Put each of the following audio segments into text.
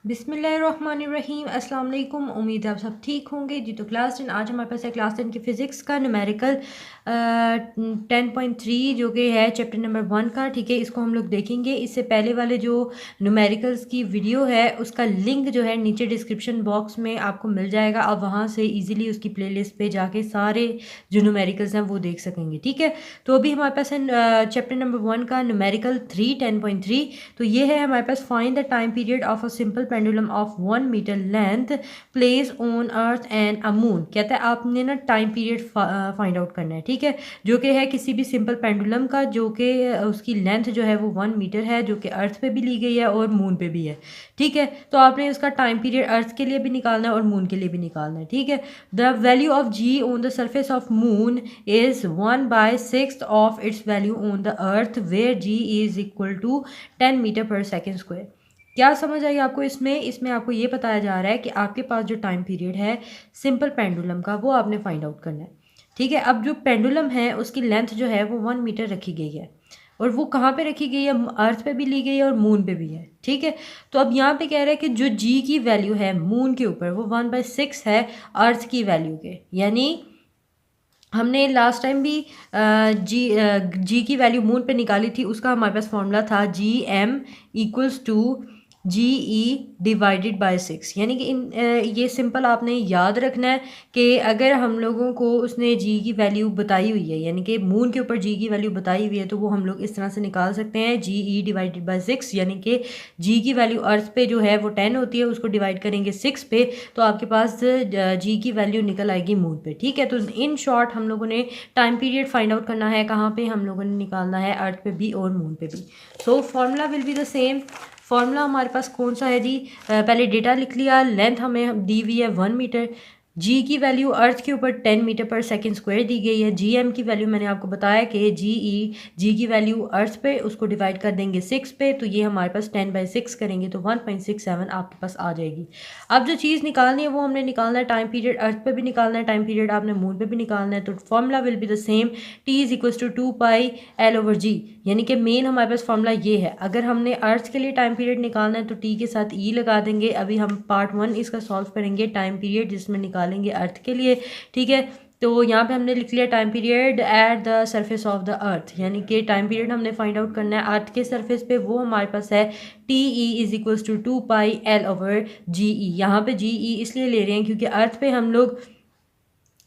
बिस्मिल्लाहिर्रहमानिर्रहीम। अस्सलाम वालेकुम। उम्मीद है आप सब ठीक होंगे जी। तो क्लास 10 आज हमारे पास है क्लास 10 की फ़िज़िक्स का न्यूमेरिकल 10.3 जो कि है चैप्टर नंबर 1 का। ठीक है, इसको हम लोग देखेंगे। इससे पहले वाले जो न्यूमेरिकल्स की वीडियो है उसका लिंक जो है नीचे डिस्क्रिप्शन बॉक्स में आपको मिल जाएगा। आप वहाँ से ईज़िली उसकी प्लेलिस्ट पे जाके सारे जो न्यूमेरिकल्स हैं वो देख सकेंगे। ठीक है, तो अभी हमारे पास है चैप्टर नंबर 1 का न्यूमेरिकल 3 10.3। तो ये है हमारे पास find the time period of a simple pendulum of 1 metre length place on earth and a moon. कहता है आपने ना टाइम पीरियड फाइंड आउट करना है। ठीक है, जो कि है किसी भी सिंपल पेंडुलम का, जो कि उसकी लेंथ जो है वो 1 मीटर है, जो कि अर्थ पे भी ली गई है और मून पे भी है। ठीक है, तो आपने उसका टाइम पीरियड अर्थ के लिए भी निकालना है और मून के लिए भी निकालना है। ठीक है, the value of g on the surface of moon is 1/6 of its value on the earth where g is equal to 10 meter per second square. क्या समझ आई आपको? इसमें आपको ये बताया जा रहा है कि आपके पास जो टाइम पीरियड है सिंपल पेंडुलम का वो आपने फाइंड आउट करना है। ठीक है, अब जो पेंडुलम है उसकी लेंथ जो है वो 1 मीटर रखी गई है और वो कहाँ पे रखी गई है? अर्थ पे भी ली गई है और मून पे भी है। ठीक है, तो अब यहाँ पे कह रहा है कि जो जी की वैल्यू है मून के ऊपर वो 1/6 है अर्थ की वैल्यू के। यानी हमने लास्ट टाइम भी जी की वैल्यू मून पे निकाली थी, उसका हमारे पास फॉर्मूला था GM=, GE/6। यानी कि ये सिंपल आपने याद रखना है कि अगर हम लोगों को उसने जी की वैल्यू बताई हुई है, यानी कि मून के ऊपर जी की वैल्यू बताई हुई है, तो वो हम लोग इस तरह से निकाल सकते हैं GE/6। यानी कि जी की वैल्यू अर्थ पे जो है वो 10 होती है, उसको डिवाइड करेंगे 6 पे तो आपके पास जी की वैल्यू निकल आएगी मून पे। ठीक है, तो इन शॉर्ट हम लोगों ने टाइम पीरियड फाइंड आउट करना है। कहाँ पे? हम लोगों ने निकालना है अर्थ पे भी और मून पे भी। So formula will be the same. Formula हमारे पास कौन सा है जी? पहले डेटा लिख लिया। लेंथ हमें दी हुई है 1 मीटर। जी की वैल्यू अर्थ के ऊपर 10 मीटर पर सेकेंड स्क्वायर दी गई है। जी एम की वैल्यू मैंने आपको बताया कि जी की वैल्यू अर्थ पे उसको डिवाइड कर देंगे 6 पे, तो ये हमारे पास 10/6 करेंगे तो 1.67 आपके पास आ जाएगी। अब जो चीज़ निकालनी है वो हमने निकालना है टाइम पीरियड अर्थ पे भी निकालना है, टाइम पीरियड आपने मून पे भी निकालना है। तो formula will be the same, T=2πL/g। यानी कि मेन हमारे पास फॉर्मूला ये है। अगर हमने अर्थ के लिए टाइम पीरियड निकालना है तो टी के साथ ई लगा देंगे। अभी हम पार्ट 1 इसका सॉल्व करेंगे टाइम पीरियड, जिसमें निकालेंगे अर्थ के लिए। ठीक है, तो यहाँ पे हमने लिख लिया time period at the surface of the earth. यानी कि टाइम पीरियड हमने फाइंड आउट करना है अर्थ के सरफेस पे, वो हमारे पास है TE=2πL/GE। यहाँ पे GE इसलिए ले रहे हैं क्योंकि अर्थ पे हम लोग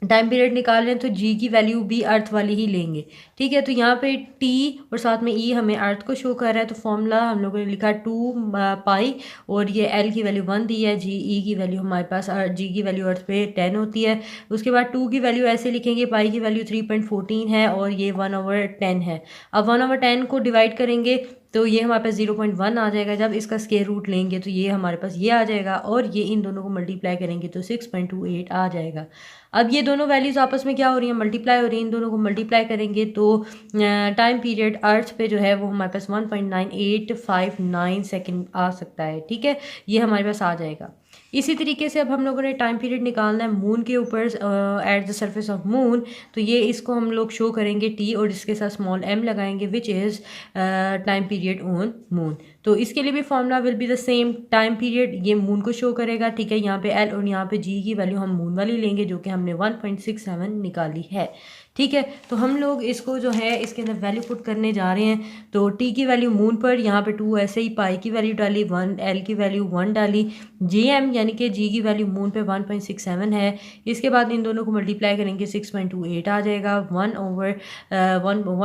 टाइम पीरियड निकाल रहे हैं तो जी की वैल्यू भी अर्थ वाली ही लेंगे। ठीक है, तो यहाँ पे टी और साथ में ई हमें अर्थ को शो कर रहा है, तो फॉर्मूला हम लोगों ने लिखा 2π और ये एल की वैल्यू 1 दी है। जी ई की वैल्यू हमारे पास जी की वैल्यू अर्थ पे 10 होती है। उसके बाद 2 की वैल्यू ऐसे लिखेंगे, पाई की वैल्यू 3.14 है और ये 1/10 है। अब 1/10 को डिवाइड करेंगे तो ये हमारे पास 0.1 आ जाएगा। जब इसका स्क्वायर रूट लेंगे तो ये हमारे पास ये आ जाएगा और ये इन दोनों को मल्टीप्लाई करेंगे तो 6.28 आ जाएगा। अब ये दोनों वैल्यूज़ आपस में क्या हो रही हैं? मल्टीप्लाई हो रही हैं। इन दोनों को मल्टीप्लाई करेंगे तो टाइम पीरियड अर्थ पे जो है वो हमारे पास 1.9859 सेकेंड आ सकता है। ठीक है, ये हमारे पास आ जाएगा। इसी तरीके से अब हम लोगों ने टाइम पीरियड निकालना है मून के ऊपर at the surface of moon. तो ये इसको हम लोग शो करेंगे टी और इसके साथ स्मॉल एम लगाएंगे, which is time period on moon. तो इसके लिए भी formula will be the same. Time period ये मून को शो करेगा। ठीक है, यहाँ पे एल और यहाँ पे जी की वैल्यू हम मून वाली लेंगे जो कि हमने 1.67 निकाली है। ठीक है, तो हम लोग इसको जो है इसके अंदर वैल्यू पुट करने जा रहे हैं। तो टी की वैल्यू मून पर यहाँ पे 2 ऐसे ही, पाई की वैल्यू डाली 1, एल की वैल्यू 1 डाली, जी एम यानी कि जी की वैल्यू मून पे 1.67 है। इसके बाद इन दोनों को मल्टीप्लाई करेंगे 6.28 आ जाएगा। 1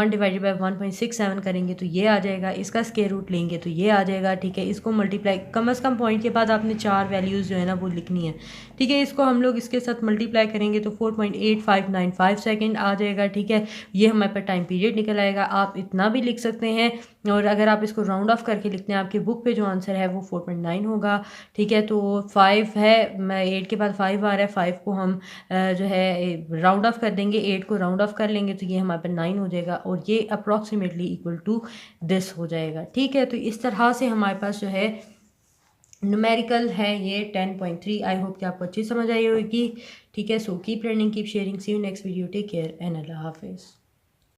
डिवाइडेड बाई 1.67 करेंगे तो ये आ जाएगा। इसका स्क्वायर रूट लेंगे तो ये आ जाएगा। ठीक है, इसको मल्टीप्लाई कम से कम पॉइंट के बाद आपने 4 वैल्यूज़ जो है ना वो लिखनी है। ठीक है, इसको हम लोग इसके साथ मल्टीप्लाई करेंगे तो 4.8595 सेकेंड आ जाएगा। ठीक है, ये हमारे पास टाइम पीरियड निकल आएगा। आप इतना भी लिख सकते हैं और अगर आप इसको राउंड ऑफ करके लिखते हैं आपकी बुक पे जो आंसर है वो 4.9 होगा। ठीक है, तो 5 है, मैं 8 के बाद 5 आ रहा है, 5 को हम जो है राउंड ऑफ कर देंगे, 8 को राउंड ऑफ कर लेंगे तो ये हमारे पास 9 हो जाएगा और ये अप्रॉक्सीमेटली इक्वल टू दिस हो जाएगा। ठीक है, तो इस तरह से हमारे पास जो है न्यूमेरिकल है ये 10.3। आई होप कि आपको अच्छी समझ आई होगी। ठीक है, so keep learning, keep sharing, see you next video, take care and Allah हाफिज़।